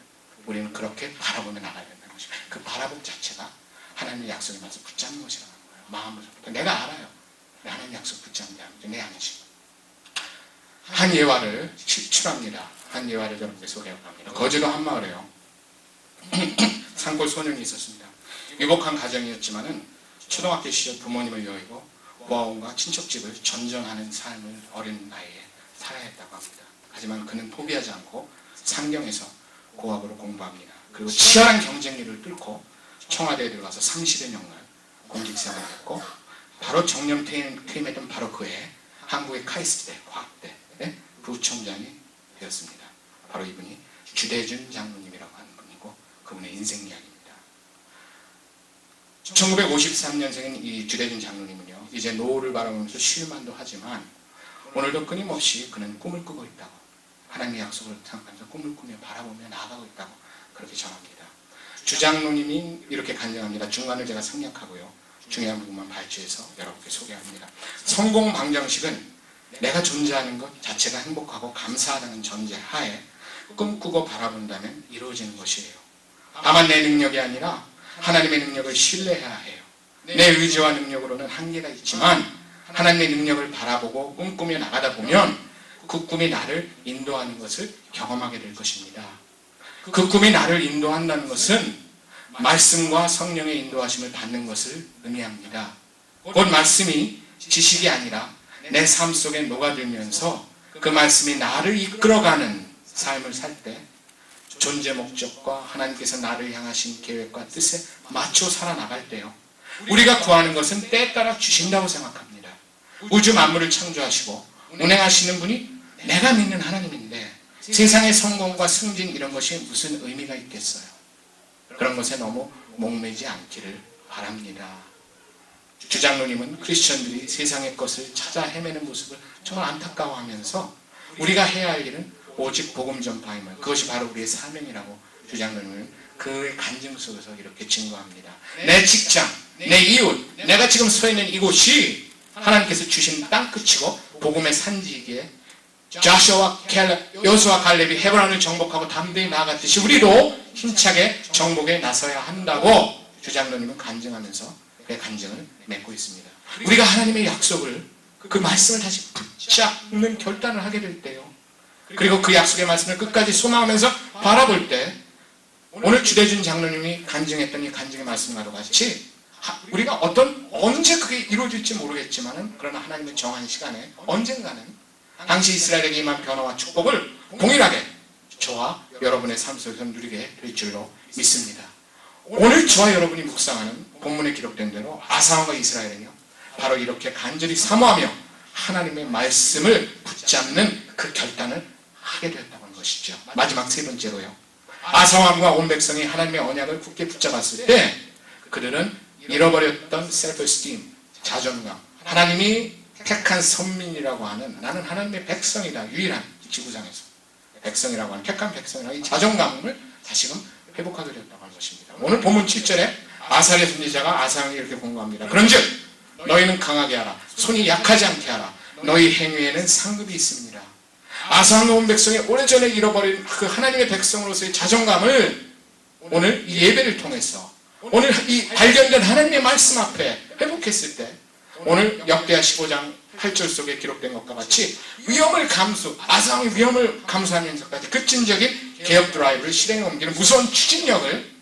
S1: 우리는 그렇게 바라보며 나가야 된다는 것입니다. 그 바라봄 자체가 하나님의 약속의 말씀 붙잡는 것이라는 거예요. 마음으로부터 내가 알아요. 하나님의 약속 붙잡는 게 내 안심. 한 예화를 추합니다. 한 예화를 여러분께 소개하고 합니다. 거제도 한 마을에요, 산골 소년이 있었습니다. 유복한 가정이었지만은 초등학교 시절 부모님을 여의고 고아원과 친척집을 전전하는 삶을 어린 나이에 살아야 했다고 합니다. 하지만 그는 포기하지 않고 상경에서 고학으로 공부합니다. 그리고 치열한 경쟁률을 뚫고 청와대에 들어가서 30여 년간 공직생활을 했고, 바로 정년 퇴임했던 바로 그해 한국의 카이스트대 과학대 부총장이 되었습니다. 바로 이분이 주대준 장로님이라고 하는 분이고, 그분의 인생 이야기입니다. 1953년생인 이 주대준 장로님은요, 이제 노후를 바라보면서 쉴만도 하지만 오늘도 끊임없이 그는 꿈을 꾸고 있다고, 하나님의 약속을 생각하면서 꿈을 꾸며 바라보며 나아가고 있다고 그렇게 전합니다. 주장로님이 이렇게 간증합니다. 중간을 제가 생략하고요, 중요한 부분만 발췌해서 여러분께 소개합니다. 성공 방정식은 내가 존재하는 것 자체가 행복하고 감사하다는 전제 하에 꿈꾸고 바라본다면 이루어지는 것이에요. 다만 내 능력이 아니라 하나님의 능력을 신뢰해야 해요. 내 의지와 능력으로는 한계가 있지만 하나님의 능력을 바라보고 꿈꾸며 나가다 보면 그 꿈이 나를 인도하는 것을 경험하게 될 것입니다. 그 꿈이 나를 인도한다는 것은 말씀과 성령의 인도하심을 받는 것을 의미합니다. 곧 말씀이 지식이 아니라 내 삶 속에 녹아들면서 그 말씀이 나를 이끌어가는 삶을 살 때 존재 목적과 하나님께서 나를 향하신 계획과 뜻에 맞춰 살아나갈 때요, 우리가 구하는 것은 때에 따라 주신다고 생각합니다. 우주 만물을 창조하시고 운행하시는 분이 내가 믿는 하나님인데 세상의 성공과 승진 이런 것이 무슨 의미가 있겠어요? 그런 것에 너무 목매지 않기를 바랍니다. 주장로님은 크리스천들이 세상의 것을 찾아 헤매는 모습을 정말 안타까워하면서 우리가 해야 할 일은 오직 복음 전파임을, 그것이 바로 우리의 사명이라고 주장로님은 그의 간증 속에서 이렇게 증거합니다. 내 직장, 내 이웃, 내가 지금 서 있는 이곳이 하나님께서 주신 땅 끝이고 복음의 산지이기에 여호수아 갈렙이 헤브론을 정복하고 담대히 나아갔듯이 우리도 힘차게 정복에 나서야 한다고 주장로님은 간증하면서 그의 간증을 맺고 있습니다. 우리가 하나님의 약속을, 그 말씀을 다시 붙잡는 결단을 하게 될 때요, 그리고 그 약속의 말씀을 끝까지 소망하면서 바라볼 때 오늘 주대준 장로님이 간증했던 이 간증의 말씀과도 같이 우리가 언제 그게 이루어질지 모르겠지만 그러나 하나님의 정한 시간에 언젠가는 당시 이스라엘에게 임한 변화와 축복을 동일하게 저와 여러분의 삶 속에서 누리게 될 줄로 믿습니다. 오늘 저와 여러분이 묵상하는 본문에 기록된 대로 아사왕과 이스라엘은요, 바로 이렇게 간절히 사모하며 하나님의 말씀을 붙잡는 그 결단을 하게 되었다고 하는 것이죠. 마지막 세 번째로요, 아사왕과 온 백성이 하나님의 언약을 굳게 붙잡았을 때 그들은 잃어버렸던 셀프-에스팀, 자존감, 하나님이 택한 선민이라고 하는, 나는 하나님의 백성이다, 유일한 지구상에서 백성이라고 하는, 택한 백성이라고 이 자존감을 다시금 회복하게 되었다고 하는 것입니다. 오늘 본문 7절에 아사랴 선지자가 아사왕에게 이렇게 공고합니다. 그런즉 너희는 강하게 하라, 손이 약하지 않게 하라, 너희 행위에는 상급이 있습니다. 아사왕과 온 백성이 오래전에 잃어버린 그 하나님의 백성으로서의 자존감을 오늘 이 예배를 통해서, 오늘 이 발견된 하나님의 말씀 앞에 회복했을 때 오늘 역대하 15장 8절 속에 기록된 것과 같이 아사왕의 위험을 감수하면서까지 급진적인 개혁 드라이브를 실행에 옮기는 무서운 추진력을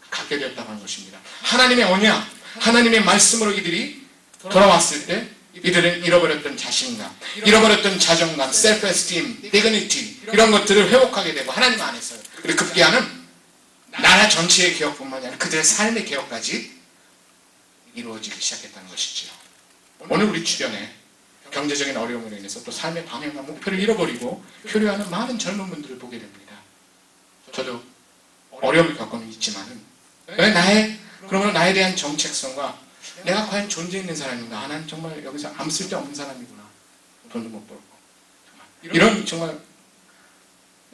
S1: 갖게 되었다고 하는 것입니다. 하나님의 언약, 하나님의 말씀으로 이들이 돌아왔을 때 이들은 잃어버렸던 자신감, 잃어버렸던 자존감, 셀프-에스팀, 디그니티 이런 것들을 회복하게 되고 하나님 안에서, 그리고 급기야는 나라 전체의 개혁뿐만 아니라 그들의 삶의 개혁까지 이루어지기 시작했다는 것이죠. 오늘 우리 주변에 경제적인 어려움으로 인해서 또 삶의 방향과 목표를 잃어버리고 표류하는 많은 젊은 분들을 보게 됩니다. 저도 어려움을 겪고는 있지만은 그러면 나에 대한 정체성과 내가 과연 존재 있는 사람인가, 나는 정말 여기서 아무 쓸데없는 사람이구나, 돈도 못 벌고, 이런 정말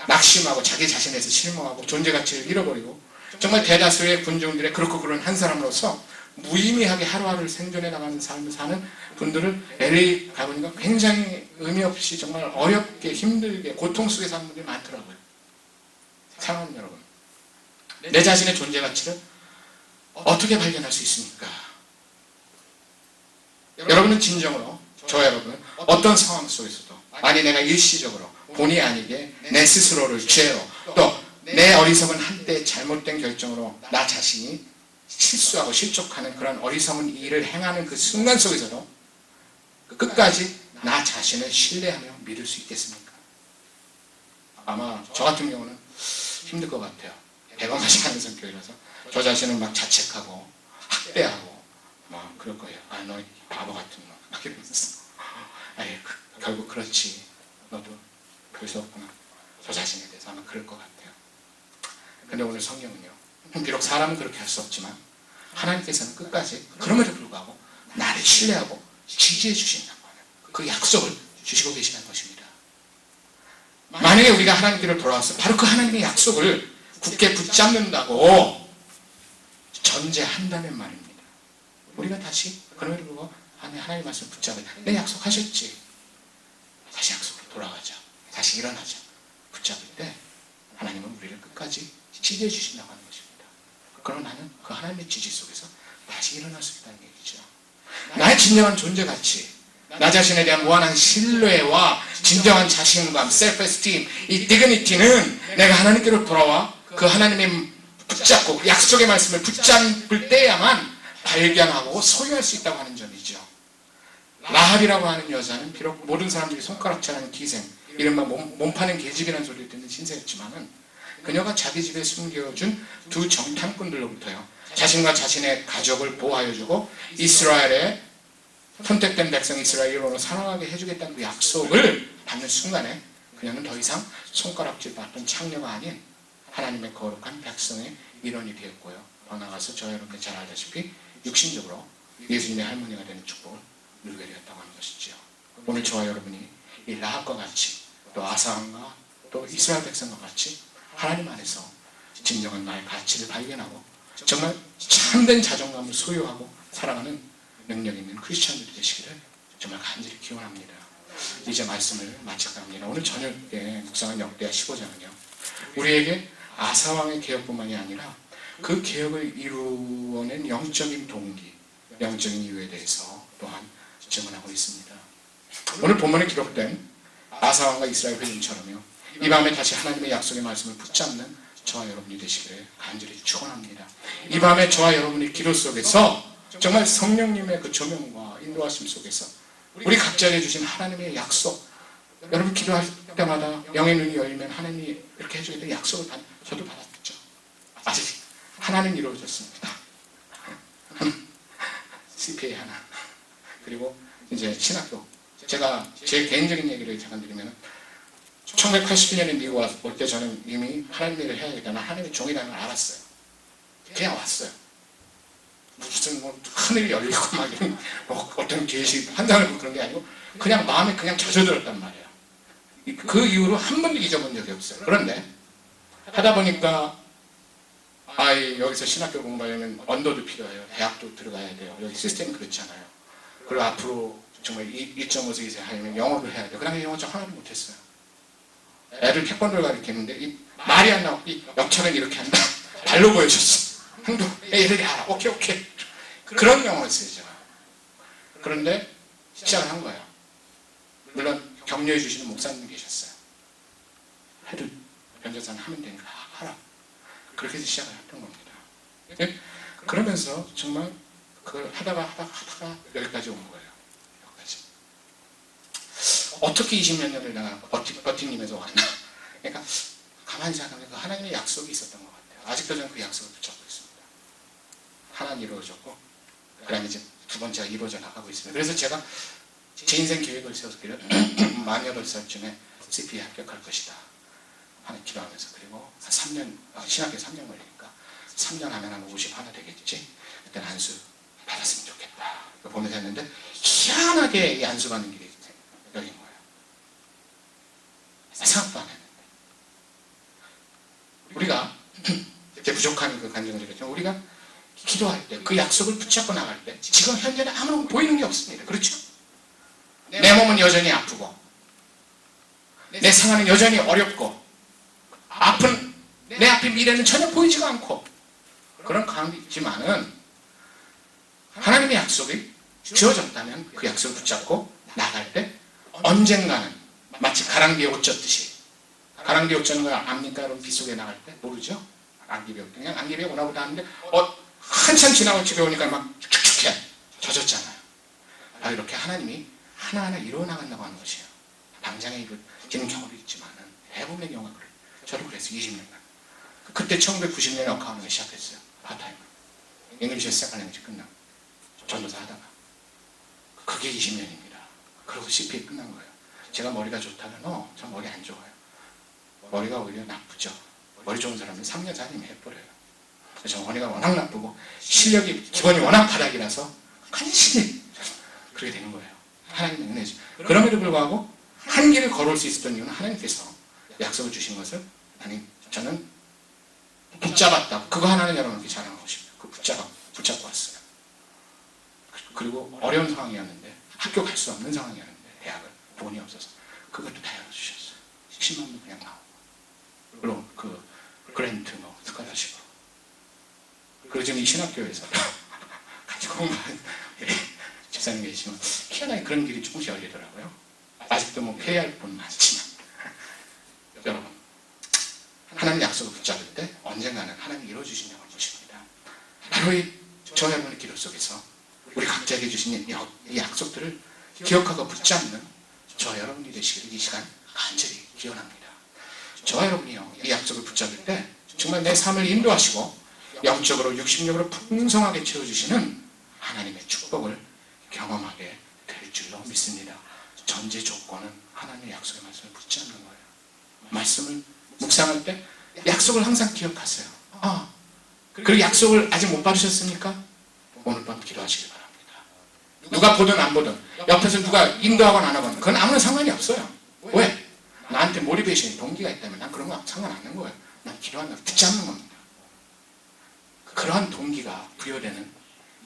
S1: 낙심하고 자기 자신에서 실망하고 존재 가치를 잃어버리고 정말 대다수의 군중들의 그렇고 그런 한 사람으로서 무의미하게 하루하루를 생존해 나가는 삶을 사는 분들을 LA 가보니까 굉장히 의미 없이 정말 어렵게 힘들게 고통 속에 사는 분들이 많더라고요. 사랑하는 여러분, 내 자신의 존재 가치를 어떻게 발견할 수 있습니까? 여러분은 진정으로, 저와 여러분은 어떤 상황 속에서도 만약 내가 일시적으로 본의 아니게 내 스스로를 죄로, 또 내 어리석은 한때 잘못된 결정으로 나 자신이 실수하고 실족하는 그런 어리석은 일을 행하는 그 순간 속에서도 끝까지 나 자신을 신뢰하며 믿을 수 있겠습니까? 아마 저 같은 경우는 힘들 것 같아요. 배반하지 않는 성격이라서 저 자신을 막 자책하고 학대하고 막 그럴 거예요. 너 바보 같은 놈 막 이러면서 결국 그렇지, 너도 별 수 없구나, 저 자신에 대해서 아마 그럴 것 같아요. 근데 오늘 성경은요, 비록 사람은 그렇게 할 수 없지만 하나님께서는 끝까지 그럼에도 불구하고 나를 신뢰하고 지지해 주신다는 그 약속을 주시고 계시는 것입니다. 만약에 우리가 하나님께로 돌아와서 바로 그 하나님의 약속을 굳게 붙잡는다고 전제한다면 말입니다, 우리가 다시 그럼에도 불구하고 하나님의 말씀을 붙잡아야 돼. 내 약속하셨지. 다시 약속으로 돌아가자. 다시 일어나자. 붙잡을 때 하나님은 우리를 끝까지 지지해 주신다고 하는 것입니다. 그럼 나는 그 하나님의 지지 속에서 다시 일어날 수 있다는 얘기죠. 나의 진정한 존재 가치, 나 자신에 대한 무한한 신뢰와 진정한 자신감, 셀프-에스팀, 이 디그니티는 내가 하나님께로 돌아와 그 하나님의 붙잡고 약속의 말씀을 붙잡을 때야만 발견하고 소유할 수 있다고 하는 점이죠. 라합이라고 하는 여자는 비록 모든 사람들이 손가락질하는 기생, 이른바 몸 파는 계집이라는 소리를 듣는 신세였지만은 그녀가 자기 집에 숨겨준 두 정탐꾼들로부터요, 자신과 자신의 가족을 보호하여주고 이스라엘의 선택된 백성 이스라엘로 살아가게 해주겠다는 그 약속을 받는 순간에 그녀는 더 이상 손가락질 받던 창녀가 아닌 하나님의 거룩한 백성의 일원이 되었고요. 더 나아가서 저와 여러분들 잘 알다시피 육신적으로 예수님의 할머니가 되는 축복을 누리게 되었다고 하는 것이죠. 오늘 저와 여러분이 이 라합과 같이 또 아사왕과 또 이스라엘 백성과 같이 하나님 안에서 진정한 나의 가치를 발견하고 정말 참된 자존감을 소유하고 살아가는 능력 있는 크리스천들이 되시기를 정말 간절히 기원합니다. 이제 말씀을 마칠까 합니다. 오늘 저녁에 묵상한 역대하 15장은요, 우리에게 아사왕의 개혁뿐만이 아니라 그 개혁을 이루어낸 영적인 동기, 영적인 이유에 대해서 또한 증언하고 있습니다. 오늘 본문에 기록된 아사왕과 이스라엘 회중처럼요, 이 밤에 다시 하나님의 약속의 말씀을 붙잡는 저와 여러분이 되시기를 간절히 축원합니다. 이 밤에 저와 여러분의 기도 속에서 정말 성령님의 그 조명과 인도하심 속에서 우리 각자에게 주신 하나님의 약속, 여러분 기도할 때마다 영의 눈이 열리면 하나님이 이렇게 해주겠다는 약속을 저도 받았죠. 아직 하나는 이루어졌습니다. CPA 하나. 그리고 이제 신학교. 제가 제 개인적인 얘기를 잠깐 드리면 1981년에 미국 올 때 저는 이미 하나님 일을 해야겠다는 하나님의 종이라는 걸 알았어요. 그냥 왔어요. 무슨 뭐 하늘이 열리고 막 이런 어떤 계시 환상을 보고 그런 게 아니고 그냥 마음에 그냥 젖어들었단 말이에요. 그 이후로 한 번도 잊어본 적이 없어요. 그런데 하다 보니까 여기서 신학교 공부하려면 언더도 필요해요. 대학도 들어가야 돼요. 여기 시스템이 그렇잖아요. 그리고 앞으로 정말 1.5세 이상 하려면 영어를 해야 돼요. 그다음에 영어 좀 하나도 못했어요. 애들 태권도를 가르치는데 이 말이 안 나오고 이 역할은 이렇게 한다. 발로 보여줬어. 행동. 애들이 알아. 오케이. 그런 영어를 쓰죠. 그런데 시작을 한 거예요. 물론 격려해 주시는 목사님 계셨어요. 해도 변호사는 하면 되니까 하라. 그렇게 해서 시작을 했던 겁니다. 네? 그러면서 정말 그걸 하다가 여기까지 온 거예요. 여기까지. 어떻게 20몇 년을 내가 버티면서 왔나? 그러니까 가만히 생각하면 그 하나님의 약속이 있었던 것 같아요. 아직도 저는 그 약속을 붙잡고 있습니다. 하나는 이루어졌고 그 다음에 이제 두 번째가 이루어져 나가고 있습니다. 그래서 제가 제 인생 계획을 세웠기를 만 8살쯤에 CPA 합격할 것이다 하는 기도하면서, 그리고 한 3년, 신학교 3년 걸리니까 3년 하면 한 50 하나 되겠지. 그때는 안수 받았으면 좋겠다 보면서 했는데 희한하게 이 안수 받는 길이 열린 거예요. 생각도 안 했는데 우리가 제 부족한 그 간증을 드렸죠. 우리가 기도할 때 그 약속을 붙잡고 나갈 때 지금 현재는 아무런 보이는 게 없습니다. 그렇죠? 내 몸은 여전히 아프고 내 상황은 여전히 어렵고 아픈 내 앞의 미래는 전혀 보이지가 않고 그런 가운데 있지만은 하나님의 약속이 주어졌다면 그 약속을 붙잡고 나갈 때 언젠가는 마치 가랑비에 옷 젖듯이, 가랑비에 옷 젖는 걸 압니까? 여러분 빗속에 나갈 때 모르죠? 안개비에 옷, 그냥 안개비에 오나 보다 하는데 한참 지나고 집에 오니까 막 축축해 젖었잖아요. 이렇게 하나님이 하나하나 이루어나간다고 하는 것이에요. 당장에 지는 경우도 있지만은 대부분의 경우가 그래요. 저도 그랬어요. 20년간. 그때 1990년에 어카운팅을 시작했어요. 파타임으로. 잉글리시 세컨 끝나고 전도사 하다가. 그게 20년입니다. 그리고 CPA 끝난 거예요. 제가 머리가 좋다면 저 머리 안 좋아요. 머리가 오히려 나쁘죠. 머리 좋은 사람은 3년 4년 해버려요. 그래서 머리가 워낙 나쁘고 실력이 기본이 워낙 바닥이라서 간신히 그렇게 되는 거예요. 하나님의 은혜죠. 그럼에도 불구하고 한 길을 걸어올 수 있었던 이유는 하나님께서 약속을 주신 것을 저는 붙잡았다. 그거 하나는 여러분께 자랑하고 싶어요. 붙잡고 왔어요. 그리고 어려운 상황이었는데 학교 갈 수 없는 상황이었는데 대학을 돈이 없어서 그것도 다 열어주셨어요. 10만 원 그냥 나오고 물론 그 그랜트 뭐 스카더십으로. 그리고 지금 이 신학교에서 같이 공부하는 집사님 계시면 희한하게 그런 길이 조금씩 열리더라고요. 아직도 뭐 회의할 분 많지만 여러분 하나님 약속을 붙잡을 때 언젠가는 하나님이 이루어주신다고 보십니다. 바로 저 여러분의 기도 속에서 우리 각자에게 주신 이 약속들을 기억하고 붙잡는 저 여러분이 되시기를 이 시간 간절히 기원합니다. 저 여러분이요 이 약속을 붙잡을 때 정말 내 삶을 인도하시고 영적으로 육신적으로 풍성하게 채워주시는 하나님의 축복을 경험하게 될 줄로 믿습니다. 전제 조건은 하나님의 약속의 말씀을 붙잡는 거예요. 말씀을 묵상할 때 약속을 항상 기억하세요. 그리고 약속을 아직 못 받으셨습니까? 오늘 밤 기도하시기 바랍니다. 누가 보든 안 보든 옆에서 누가 인도하거나 안 하거나 그건 아무런 상관이 없어요. 왜? 나한테 모티베이션이 동기가 있다면 난 그런 거 상관 안 하는 거예요. 난 기도하는 거 붙잡는 겁니다. 그러한 동기가 부여되는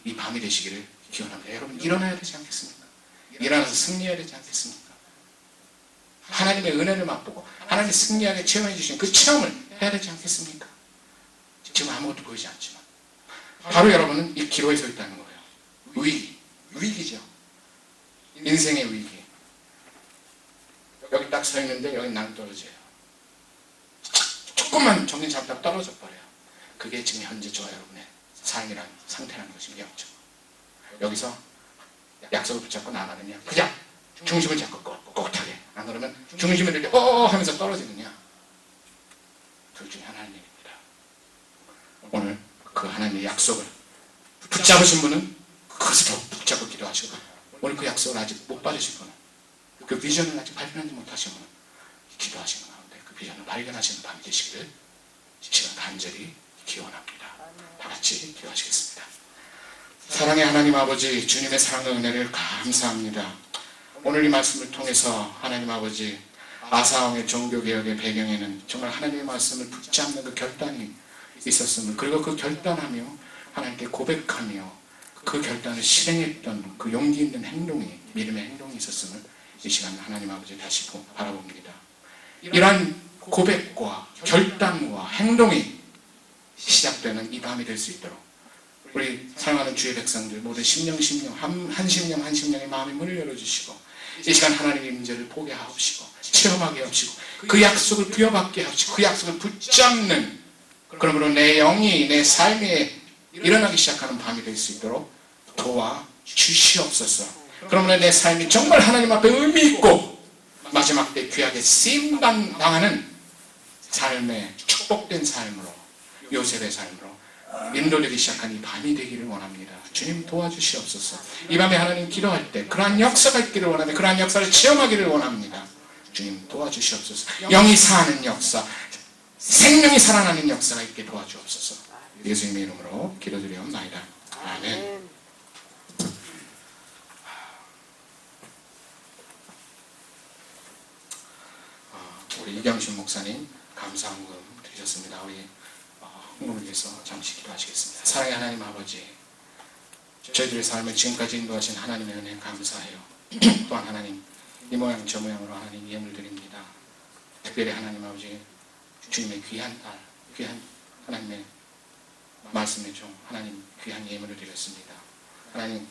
S1: 이 밤이 되시기를 기원합니다. 여러분 일어나야 되지 않겠습니까? 일어나서 승리해야 되지 않겠습니까? 하나님의 은혜를 맛보고 하나님이 승리하게 체험해 주신 그 체험을 해야 되지 않겠습니까? 지금 아무것도 보이지 않지만 바로 여러분은 이 기로에 서 있다는 거예요. 위기죠. 인생의 위기. 여기 딱 서 있는데 여기 낭떠러져요. 조금만 정신 잡다가 떨어져 버려요. 그게 지금 현재 저와 여러분의 삶이란 상태라는 것입니다. 여기서 약속을 붙잡고 나가느냐 그냥 중심을 잡고 꼿꼿하게 안 그러면 중심을 이렇게 하면서 떨어지느냐 둘 중에 하나입니다. 오늘 그 하나님의 약속을 붙잡으신 분은 그것을 더 붙잡고 기도하시고 오늘 그 약속을 아직 못 받으신 분은 그 비전을 아직 발견하지 못하신 분은 기도하시는 가운데 그 비전을 발견하시는 밤이 되시기를 지금 간절히 기원합니다. 다 같이 기도하시겠습니다. 사랑의 하나님 아버지 주님의 사랑과 은혜를 감사합니다. 오늘 이 말씀을 통해서 하나님 아버지 아사왕의 종교개혁의 배경에는 정말 하나님의 말씀을 붙잡는 그 결단이 있었음을 그리고 그 결단하며 하나님께 고백하며 그 결단을 실행했던 그 용기 있는 행동이 믿음의 행동이 있었음을 이 시간 하나님 아버지 다시 바라봅니다. 이러한 고백과 결단과 행동이 시작되는 이 밤이 될 수 있도록 우리 사랑하는 주의 백성들 모든 심령 한 심령의 마음의 문을 열어주시고 이 시간 하나님의 임재를 보게 하옵시고 체험하게 하옵시고 그 약속을 부여받게 하옵시고 그 약속을 붙잡는 그러므로 내 영이 내 삶에 일어나기 시작하는 밤이 될 수 있도록 도와주시옵소서. 그러므로 내 삶이 정말 하나님 앞에 의미 있고 마지막 때 귀하게 쓰임당하는 삶의 축복된 삶으로 요셉의 삶으로 인도되기 시작한 이 밤이 되기를 원합니다. 주님 도와주시옵소서. 이 밤에 하나님 기도할 때 그러한 역사가 있기를 원합니다. 그러한 역사를 체험하기를 원합니다. 주님 도와주시옵소서. 영이 사는 역사, 생명이 살아나는 역사가 있게 도와주옵소서. 예수님의 이름으로 기도드리옵나이다. 아멘. 우리 이경신 목사님 감사헌금 드리셨습니다. 우리 헌금을 위해서 잠시 기도하시겠습니다. 사랑의 하나님 아버지, 저희들의 삶을 지금까지 인도하신 하나님의 은혜 감사해요. 또한 하나님 이 모양 저 모양으로 하나님 예물 드립니다. 특별히 하나님 아버지 주님의 귀한 딸, 귀한 하나님의 말씀의 종 하나님 귀한 예물을 드렸습니다. 하나님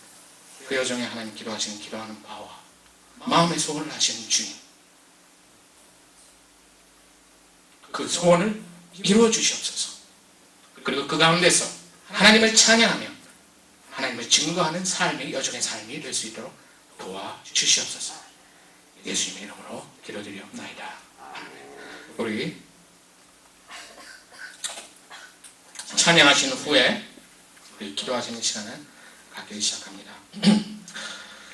S1: 그 여정에 하나님 기도하시는 기도하는 바와 마음의 소원을 하시는 주님, 그 소원을 이루어 주시옵소서. 그리고 그 가운데서 하나님을 찬양하며 하나님을 증거하는 삶이 여정의 삶이 될 수 있도록 도와주시옵소서. 예수님의 이름으로 기도드리옵나이다. 우리 찬양하신 후에 우리 기도하시는 시간을 갖기 시작합니다.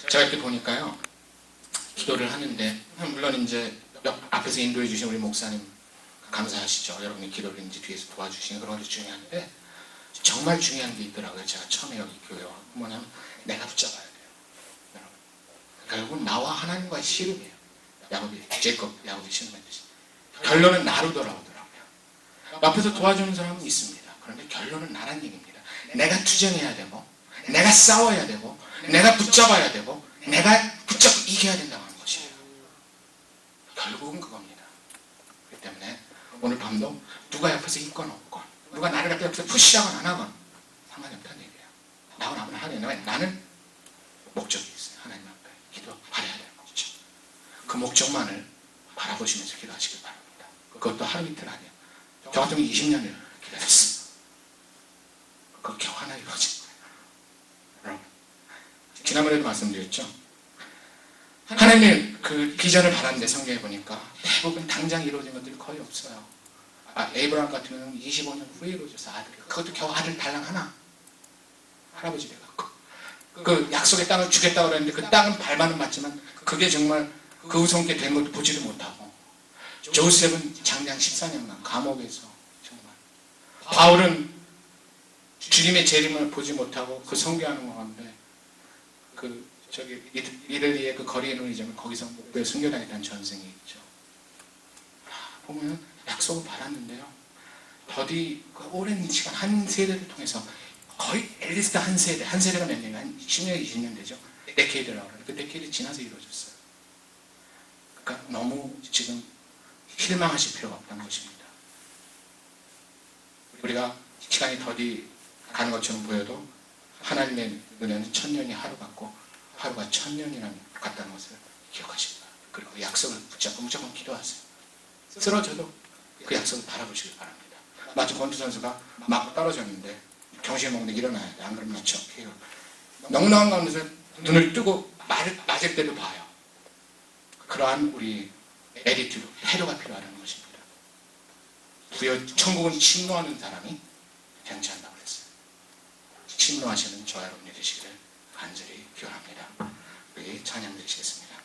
S1: 제가 이렇게 보니까요, 기도를 하는데 물론 이제 앞에서 인도해 주신 우리 목사님 감사하시죠. 여러분이 기도를 이제 뒤에서 도와주시는 그런 것도 중요한데 정말 중요한 게 있더라고요. 제가 처음에 여기 교회 와 뭐냐면 내가 붙잡아야 돼요. 여러분. 결국은 나와 하나님과의 씨름이에요. 야곱이 씨름했듯이. 결론은 나로 돌아오더라고요. 앞에서 도와주는 사람은 있습니다. 그런데 결론은 나란 얘기입니다. 내가 투쟁해야 되고 내가 싸워야 되고 내가 붙잡아야 되고 내가 붙잡고 이겨야 된다고 하는 것이에요. 결국은 그겁니다. 그렇기 때문에 오늘 밤도 누가 옆에서 있건 없건 누가 나를 옆에서 푸시하건 안 하건 상관이 없다는 얘기예요. 나하고 나만 하는 게 나는 목적이 있어요. 하나님 앞에 기도하려야 되는 목적. 그 목적만을 바라보시면서 기도하시길 바랍니다. 그것도 하루 이틀 아니에요. 저 같은 경우 20년을 기다렸어요. 그거 겨우 하나 이루어진 거예요. 여러분, 지난번에도 말씀드렸죠. 하나님 그 비전을 바랐는데 성경에 보니까 대부분 당장 이루어진 것들이 거의 없어요. 에이브라함 같은 경우는 25년 후에 이루어졌어. 아들이. 그것도 겨우 아들 달랑 하나. 할아버지 돼갖고 그 약속의 땅을 주겠다고 그랬는데 그 땅은 발만은 맞지만 그게 정말 그 우성께 된 것도 보지도 못하고, 조셉은 장장 14년간 감옥에서 정말, 바울은 주님의 재림을 보지 못하고 그 선교하는 가운데 그 저기 이들리의 그 거리에 있는 의점을 거기서 목표에 순교당했다는 전생이 있죠. 보면 약속을 받았는데요, 더디 그 오랜 시간 한 세대를 통해서 거의 앨리스트 한 세대가 몇 년이 한 10년, 20년 되죠. 데케이드라고 그래요. 그 데케이드 지나서 이루어졌어요. 그러니까 너무 지금 실망하실 필요가 없다는 것입니다. 우리가 시간이 더디 가는 것처럼 보여도 하나님의 은혜는 천년이 하루 같고 하루가 천년이라는 같다는 것을 기억하십니다. 그리고 그 약속을 붙잡고 무조건 기도하세요. 쓰러져도 그 약속을 바라보시길 바랍니다. 마치 권투 선수가 맞고 떨어졌는데 정신을 먹는데 일어나야 돼. 안 그러면 다쳐. 넉넉한 가운데서 눈을 뜨고 맞을 때도 봐요. 그러한 우리 에디튜드, 태도가 필요하다는 것입니다. 부여 천국은 침노하는 사람이 괜찮다고 그랬어요. 침노하시는 저와 여러분이 되시기를 간절히 기원합니다. 우리 찬양 드리시겠습니다.